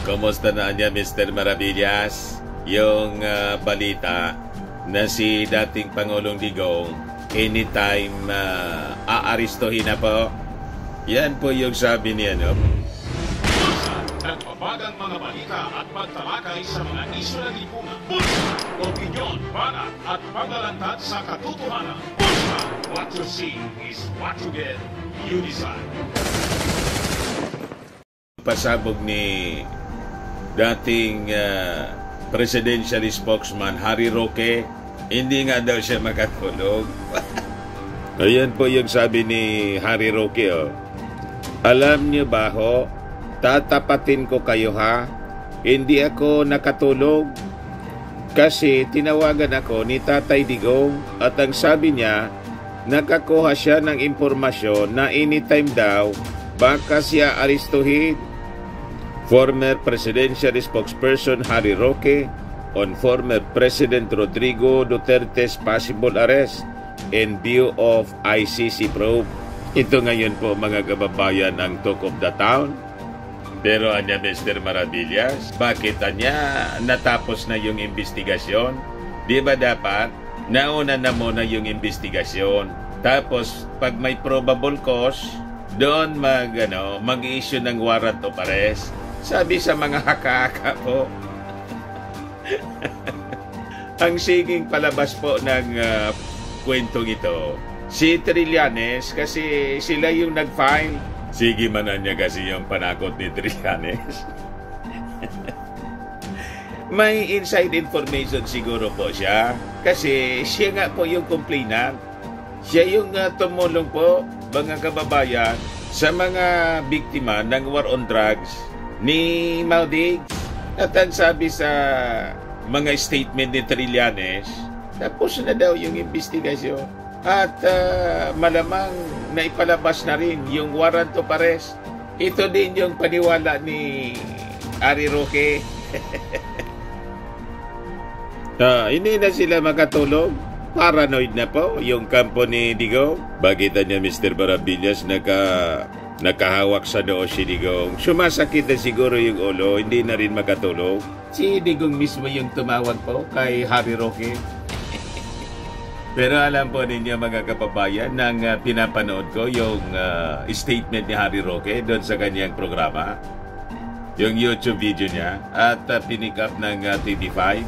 Kumusta na niya, Mr. Maravillas? Yung balita na si dating Pangulong Digong anytime aaristohin na po. Yan po yung sabi niya, no? Nagpapagang mga balita at pagtalakay sa mga isyu ng lipunan. Bulsa! Opinyon, banat at paglalantad sa katotohanan. Bulsa! What you see is what you get. You decide. Pasabog ni dating presidential spokesman Harry Roque, hindi nga daw siya makatulog. Ayan po yung sabi ni Harry Roque, oh. Alam niyo ba ho, tatapatin ko kayo ha, hindi ako nakatulog kasi tinawagan ako ni Tatay Digong at ang sabi niya, nakakuha siya ng impormasyon na anytime daw baka siya aristuhin. Former presidential spokesperson Harry Roque on former President Rodrigo Duterte's possible arrest in view of ICC probe. Ito ngayon po mga kababayan ang talk of the town. Pero anya Mr. Maravillas, bakit anya natapos na yung investigasyon? Di ba dapat nauna na muna yung investigasyon? Tapos pag may probable cause, doon mag-issue ng warrant of arrest. Sabi sa mga haka-haka po. Ang siging palabas po ng kwentong ito, si Trillanes kasi sila yung nag-file. Sige manan niya kasi yung panakot ni Trillanes. May inside information siguro po siya kasi siya nga po yung complainant. Siya yung tumulong po, mga kababayan, sa mga biktima ng war on drugs ni Maldives. At ang sabi sa mga statement ni Trillanes, tapos na daw yung investigasyon. At malamang naipalabas na rin yung warrant of arrest. Ito din yung paniwala ni Harry Roque. Hindi na sila makatulog. Paranoid na po yung kampo ni Digong. Bakit niya Mr. Maravillas nakahawak sa noo si Digong? Sumasakit na siguro yung ulo, hindi na rin makatulog. Si Digong mismo yung tumawag po kay Harry Roque. Pero alam po ninyo mga kababayan, nang pinapanood ko yung statement ni Harry Roque doon sa kanyang programa, yung YouTube video niya, at pinick up ng TV5,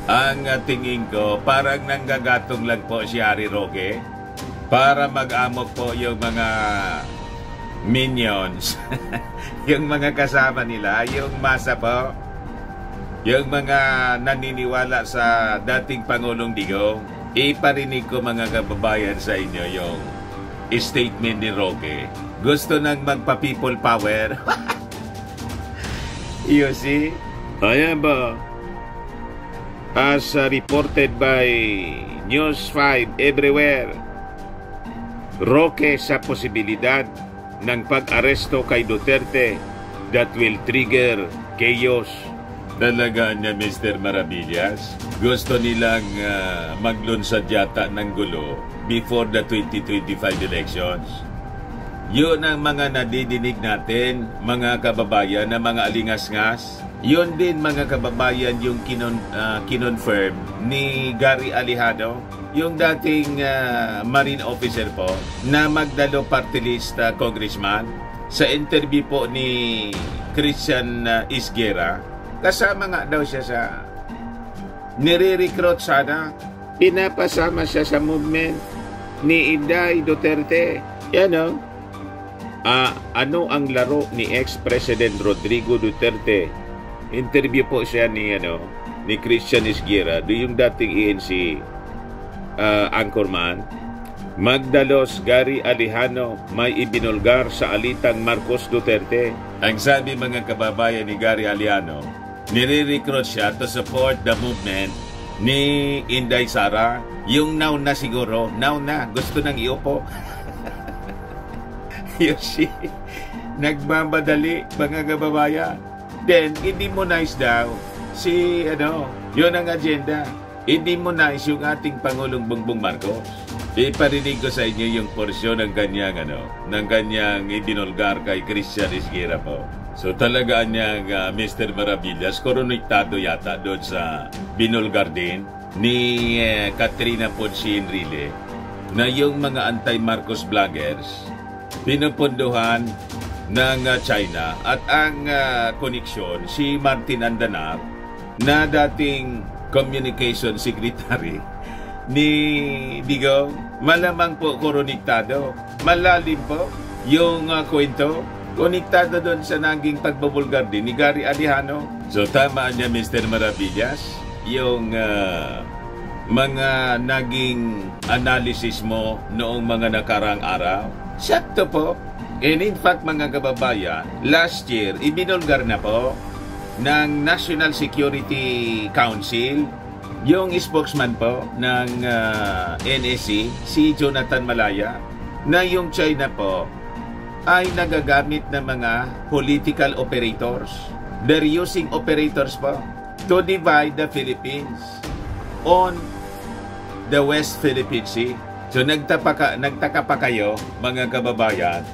ang tingin ko parang nanggagatong lang po si Harry Roque para mag-amok po yung mga minions, yung mga kasama nila, yung masa po, yung mga naniniwala sa dating Pangulong Digong. Iparinig ko mga kababayan sa inyo yung statement ni Roque. Gusto nang magpa-people power. You see? Ayan ba? As reported by News 5 everywhere, Roque sa posibilidad ng pag-aresto kay Duterte that will trigger chaos. Talaga niya Mr. Maravillas, gusto nilang maglunsad yata ng gulo before the 2025 elections. Yun ang mga nadidinig natin, mga kababayan, na mga alingas-ngas. Yun din mga kababayan yung kinonfirm ni Gary Alejano, yung dating Marine officer po na Magdalo Party List congressman, sa interview po ni Christian Isguera. Kasama nga daw siya sa nire-recruit sana. Pinapasama siya sa movement ni Inday Duterte. Yan o. Ano ang laro ni ex-President Rodrigo Duterte? Interview po siya ni Christian Isguera, yung dating ANC anchorman. Magdalos Gary Alejano may ibinulgar sa alitang Marcos Duterte. Ang sabi mga kababayan ni Gary Alejano, nire-recruit siya to support the movement ni Inday Sara. Yung now na siguro, now na, gusto nang iupo. You see, nagmamadali mga kababayan. Then, i-demonize daw si, yun ang agenda. I-demonize yung ating Pangulong Bongbong Marcos. Iparinig ko sa inyo yung porsyon ng kanyang, ng kanyang ibinulgar kay Christian Isguera po. So talaga niyang Mr. Maravillas, koronektado yata doon sa binulgar din ni Katrina Ponce Enrile na yung mga anti-Marcos vloggers pinupunduhan ng China at ang koneksyon si Martin Andanar na dating communication secretary ni Digong, malamang po koronektado. Malalim po yung kwento. Konektado doon sa naging pagbabulgar din ni Gary Alejano. So tama niya Mr. Maravillas, yung mga naging analysis mo noong mga nakarang araw. Sakto po. And in fact mga kababayan, last year, ibinulgar na po ng National Security Council yung spokesman po ng NSC, si Jonathan Malaya, na yung China po ay nagagamit ng mga political operators. They're using operators po to divide the Philippines on the West Philippine Sea. So nagtaka pa kayo mga kababayan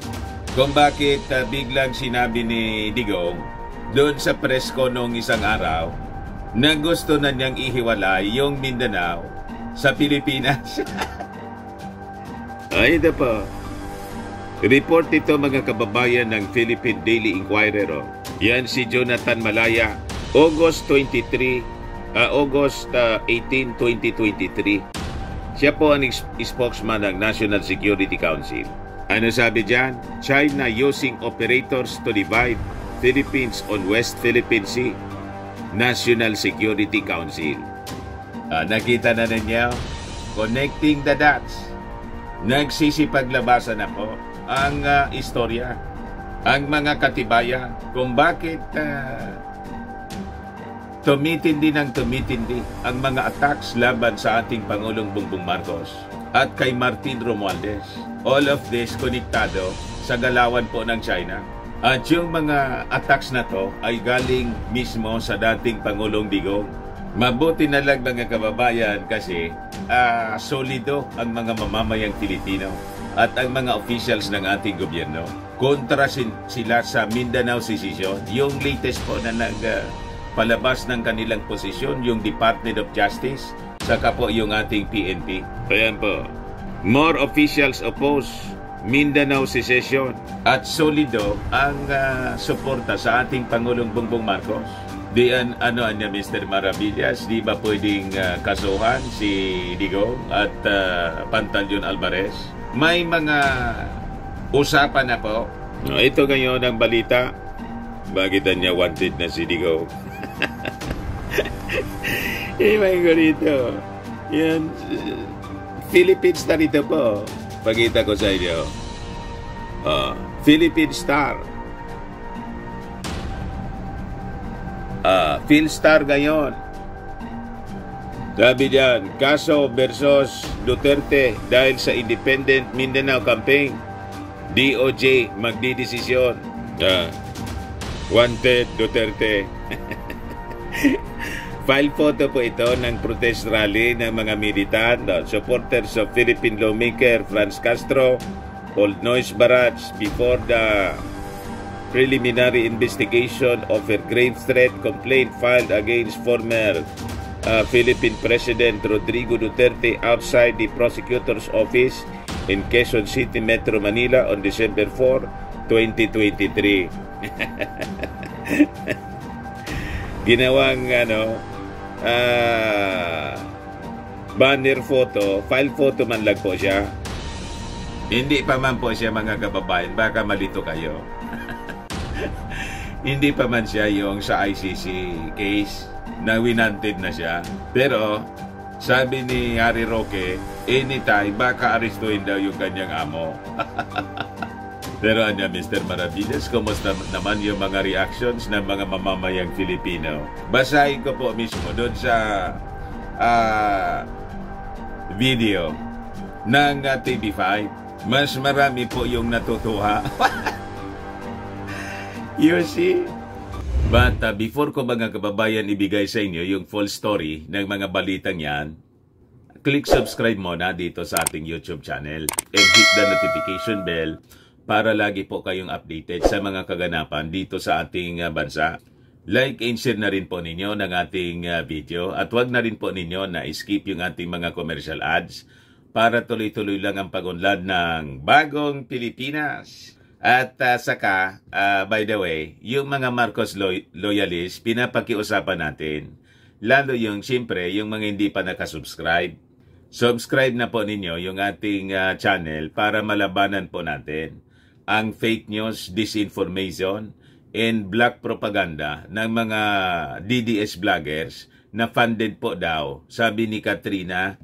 kung bakit biglang sinabi ni Digong doon sa press ko noong isang araw na gusto na niyang ihiwalay yung Mindanao sa Pilipinas. Ay, ito po. Report ito mga kababayan ng Philippine Daily Inquirer. Yan si Jonathan Malaya, August 18, 2023. Siya po ang spokesman ng National Security Council. Ano sabi dyan? China using operators to divide Philippines on West Philippine Sea. National Security Council. Nakita na ninyo? Connecting the dots. Nagsisipaglabasan na po ang istorya, ang mga katibayan kung bakit tumitindi ang mga attacks laban sa ating Pangulong Bongbong Marcos at kay Martin Romualdez. All of this konektado sa galawan po ng China. At yung mga attacks na to ay galing mismo sa dating Pangulong Digong. Mabuti na lang mga kababayan kasi solido ang mga mamamayang Pilipino at ang mga officials ng ating gobyerno. Kontra sila sa Mindanao Secession. Yung latest po na palabas ng kanilang posisyon, yung Department of Justice, saka po yung ating PNP. Ayan po. More officials oppose Mindanao Secession at solido ang suporta sa ating Pangulong Bongbong Marcos. Di ano niya Mr. Maravillas, di ba pwedeng kasuhan si Digong at Pantaleon Alvarez? May mga usapan na po. No, ito ngayon ang balita. Bakit niya wanted na si Digong? May ko rito. Yan. Philippine Star ito po. Pakita ko sa inyo. Philippine Star. PhilStar ngayon. Sabi dyan, kaso versus Duterte dahil sa Independent Mindanao Campaign. DOJ magdidesisyon. Wanted Duterte. File photo po ito ng protest rally ng mga militant, supporters of Philippine lawmaker Franz Castro, Old Noise Barrage before the preliminary investigation of a grave threat complaint filed against former Philippine President Rodrigo Duterte outside the prosecutor's office in Quezon City, Metro Manila on December 4, 2023. Ginawang banner photo, file photo man lang po siya. Hindi pa man po siya mga kababayan, baka malito kayo. Hindi pa man siya yung sa ICC case na winanted na siya. Pero sabi ni Harry Roque, anytime baka arestuhin daw yung kanyang amo. Pero ano Mr. Maravillas, kumusta naman yung mga reactions ng mga mamamayang Filipino? Basahin ko po mismo doon sa video ng TV5. Mas marami po yung natutuwa. You see? But before ko mga kababayan ibigay sa inyo yung full story ng mga balitang yan, click subscribe muna dito sa ating YouTube channel and hit the notification bell para lagi po kayong updated sa mga kaganapan dito sa ating bansa. Like and share na rin po ninyo ng ating video at wag na rin po ninyo na skip yung ating mga commercial ads para tuloy-tuloy lang ang pag-unlad ng bagong Pilipinas. At saka, by the way, yung mga Marcos loyalists, pinapakiusapan natin. Lalo yung, siyempre, yung mga hindi pa nakasubscribe. Subscribe na po ninyo yung ating channel para malabanan po natin ang fake news, disinformation, and black propaganda ng mga DDS vloggers na funded po daw, sabi ni Katrina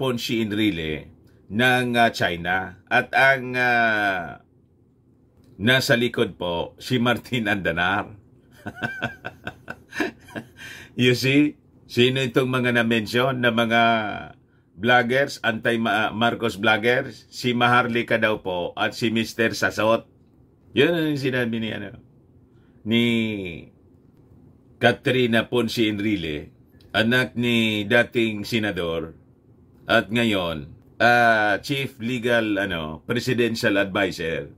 Ponce Enrile ng China. At ang nasa likod po, si Martin Andanar. You see, sino itong mga na-mention na mga vloggers, anti-Marcos vloggers? Si Maharlika daw po at si Mr. Sasot. Yun ang sinabi ni Katrina Ponce Enrile, anak ni dating senador at ngayon Chief Legal Presidential Advisor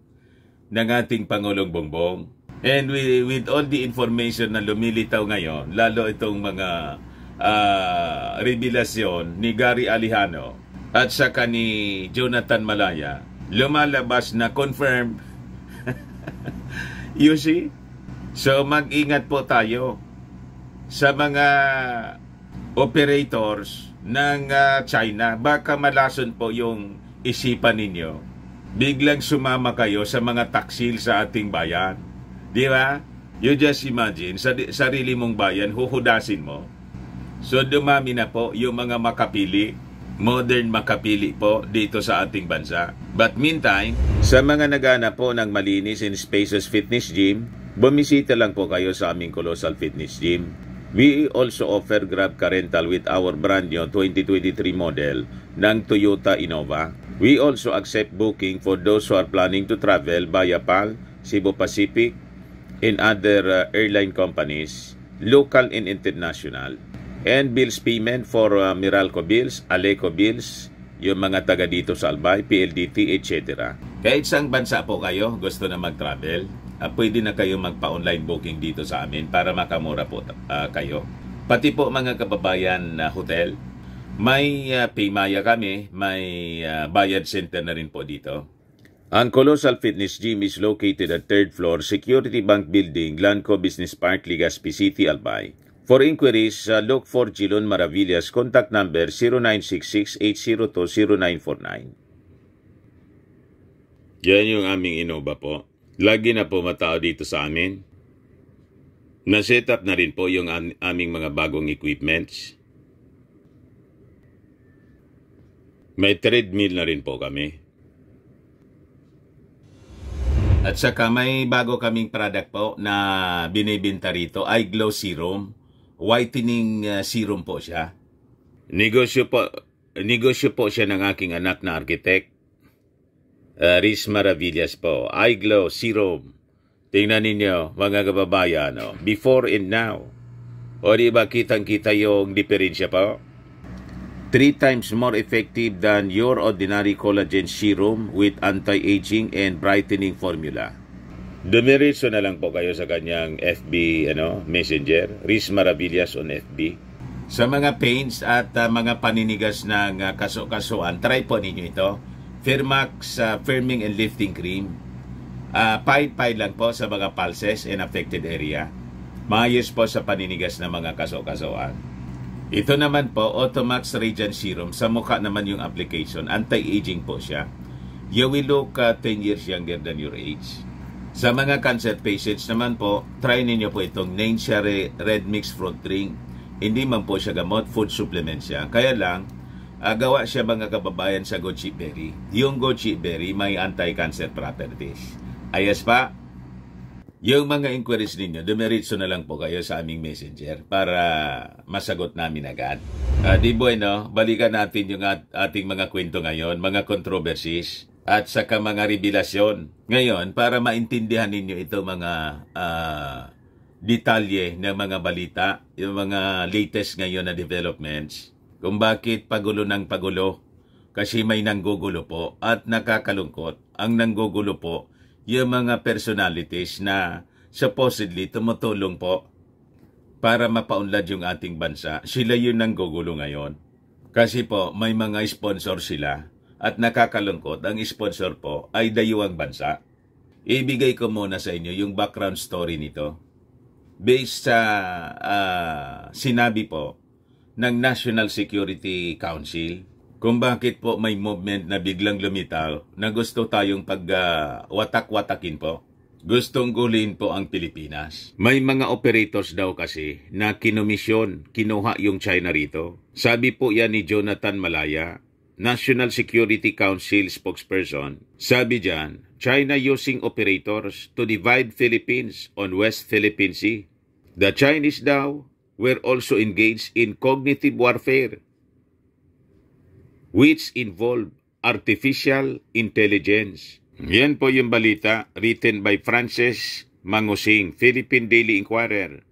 ng ating Pangulong Bongbong. And with all the information na lumilitaw ngayon, lalo itong mga revelasyon ni Gary Alejano at saka ni Jonathan Malaya, lumalabas na confirmed. You see? So mag-ingat po tayo sa mga operators ng China. Baka malason po yung isipan ninyo. Biglang sumama kayo sa mga taksil sa ating bayan. Di ba? You just imagine, sarili mong bayan, huhudasin mo. So dumami na po yung mga makapili, modern makapili po dito sa ating bansa. But meantime, sa mga nagana po ng malinis and spacious fitness gym, bumisita lang po kayo sa aming Colossal Fitness Gym. We also offer Grab Car Rental with our brand new 2023 model ng Toyota Innova. We also accept booking for those who are planning to travel via PAL, Cebu Pacific, and other airline companies, local and international. And bills payment for Meralco bills, Aleco bills, yung mga taga dito sa Albay, PLDT, etc. Kahit saang bansa po kayo, gusto na mag-travel, pwede na kayo magpa-online booking dito sa amin para makamura po kayo. Pati po mga kababayan na hotel, may Paymaya kami, may bayad center na rin po dito. Ang Colossal Fitness Gym is located at 3rd floor, Security Bank Building, Lanco Business Park, Legazpi City, Albay. For inquiries, look for Gilon Maravillas. Contact number 0966-802-0949. Yan yung aming Innova po. Lagi na po matao dito sa amin. Na-set up na rin po yung aming mga bagong equipments. May treadmill na rin po kami. At saka may bago kaming product po na binibenta rito, iGlow Serum. Whitening serum po siya. Negosyo po siya ng aking anak na architect. Riz Maravillas po. iGlow Serum. Tingnan ninyo mga kababayan, before and now. O diba kitang-kita yung diferensya po? 3 times more effective than your ordinary collagen serum with anti-aging and brightening formula. Dumiretso na lang po kayo sa kanyang FB Messenger, Riz Maravillas on FB. Sa mga pains at mga paninigas ng kaso-kasuan, try po ninyo ito. Firmax Firming and Lifting Cream. Pahit-pahit lang po sa mga pulses and affected area. Maayos po sa paninigas ng mga kaso-kasuan. Ito naman po, Automax Radiant Serum. Sa mukha naman yung application. Anti-aging po siya. You will look 10 years younger than your age. Sa mga cancer patients naman po, try ninyo po itong Nainsha Red Mix Fruit Drink. Hindi man po siya gamot, food supplement siya. Kaya lang, gawa siya mga kababayan sa goji berry. Yung goji berry may anti-cancer properties. Ayos pa? Yung mga inquiries ninyo, dumiretso na lang po kayo sa aming messenger para masagot namin agad. Di bueno, balikan natin yung ating mga kwento ngayon, mga controversies at saka mga revelasyon. Ngayon, para maintindihan ninyo ito mga detalye ng mga balita, yung mga latest ngayon na developments, kung bakit pagulo ng pagulo, kasi may nanggugulo po at nakakalungkot. Ang nanggugulo po, yung mga personalities na supposedly tumutulong po para mapaunlad yung ating bansa. Sila yung nanggugulo ngayon. Kasi po, may mga sponsor sila at nakakalungkot, ang sponsor po ay dayuhang bansa. Ibigay ko muna sa inyo yung background story nito. Based sa sinabi po ng National Security Council kung bakit po may movement na biglang lumitaw na gusto tayong watak-watakin po. Gustong gulin po ang Pilipinas. May mga operators daw kasi na kinomisyon, kinuha yung China rito. Sabi po yan ni Jonathan Malaya, National Security Council spokesperson. Sabi dyan, China using operators to divide Philippines on West Philippine Sea. The Chinese daw were also engaged in cognitive warfare, which involve artificial intelligence. Yan po yung balita written by Frances Mangusing, Philippine Daily Inquirer.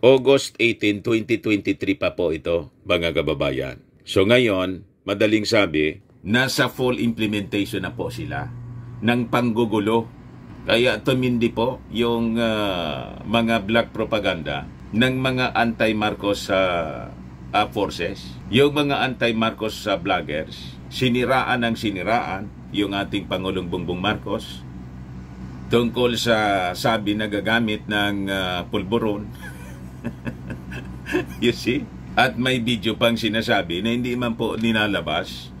August 18, 2023 pa po ito, mga kababayan. So ngayon, madaling sabi, nasa full implementation na po sila ng panggugulo. Kaya tumindi po yung mga black propaganda ng mga anti-Marcos forces. Yung mga anti-Marcos vloggers, siniraan yung ating Pangulong Bongbong Marcos tungkol sa sabi na gagamit ng pulburon. You see? At may video pang sinasabi na hindi man po nilalabas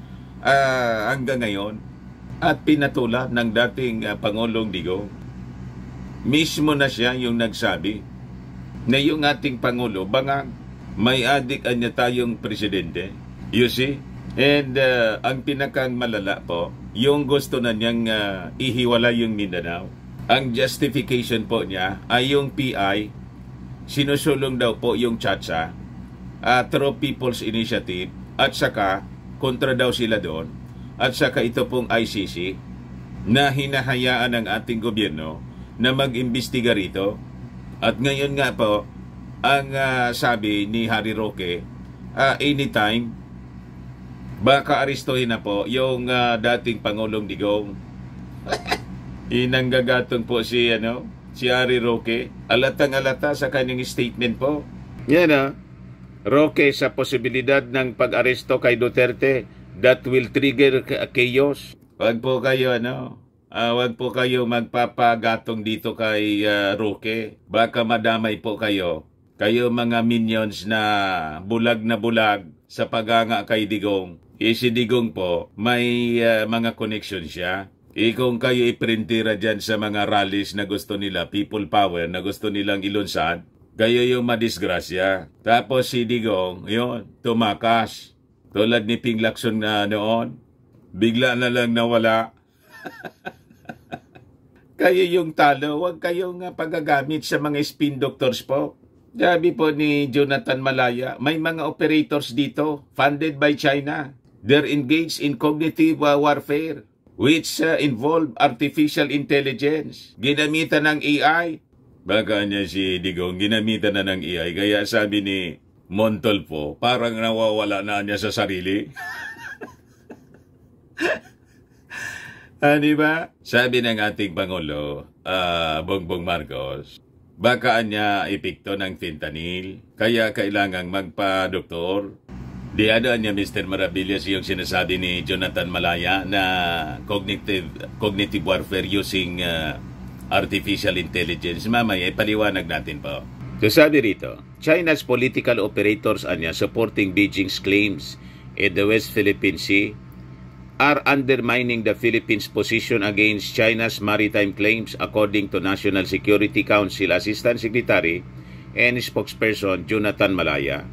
hanggang ngayon at pinatula ng dating Pangulong Digong. Mismo na siya yung nagsabi na yung ating Pangulo bangag may adik niya tayong presidente. You see? And ang pinakang malala po, yung gusto na niyang ihiwala yung Mindanao. Ang justification po niya ay yung PI, sinusulong daw po yung Chacha through People's Initiative at saka kontra daw sila doon at saka ito pong ICC na hinahayaan ng ating gobyerno na mag-imbestiga rito. At ngayon nga po, ang sabi ni Harry Roque, anytime baka arestuhin na po yung dating Pangulong Digong. Inanggagatong po si Harry Roque. Alatang-alata sa kanyang statement po. Yan Roque sa posibilidad ng pag-aresto kay Duterte that will trigger chaos. Wag po kayo wag po kayo magpapagatong dito kay Roque. Baka madamay po kayo. Kayo mga minions na bulag sa paganga kay Digong. Si Digong po, may mga connection siya. Kung kayo iprintira dyan sa mga rallies na gusto nila, people power, na gusto nilang ilunsad, kayo yung madisgrasya. Tapos si Digong, tumakas. Tulad ni Ping Lacson na noon, bigla na lang nawala. Kayo yung talo, huwag kayong pagagamit sa mga spin doctors po. Sabi po ni Jonathan Malaya, may mga operators dito, funded by China. They're engaged in cognitive warfare, which involve artificial intelligence. Ginamitan ng AI. Baka niya si Digong, ginamitan na ng AI. Kaya sabi ni Montolpo, parang nawawala na niya sa sarili. Diba? Sabi ng ating Pangulo, Bongbong Marcos, baka niya epekto ng fentanyl, kaya kailangang magpa-doktor. Di niya Mr. Maravillas yung sinasabi ni Jonathan Malaya na cognitive warfare using artificial intelligence. Mamaya, ipaliwanag natin po. So sabi rito, China's political operators supporting Beijing's claims in the West Philippine Sea are undermining the Philippines' position against China's maritime claims, according to National Security Council Assistant Secretary and spokesperson Jonathan Malaya.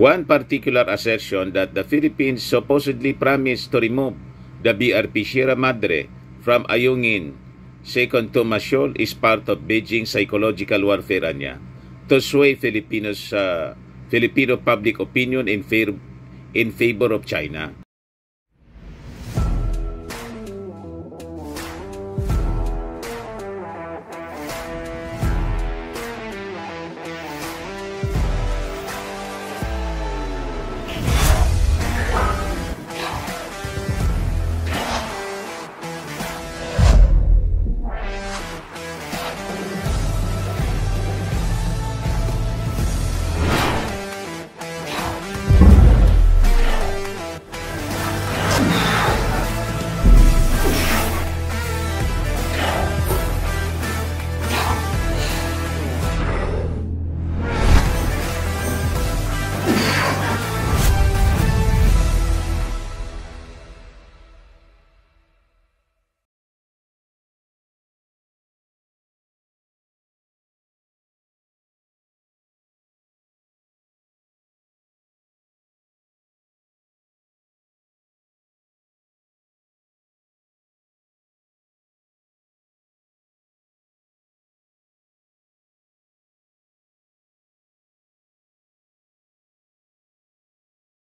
One particular assertion that the Philippines supposedly promised to remove the BRP Sierra Madre from Ayungin, second to Masiol, is part of Beijing's psychological warfare to sway Filipino public opinion in favor of China.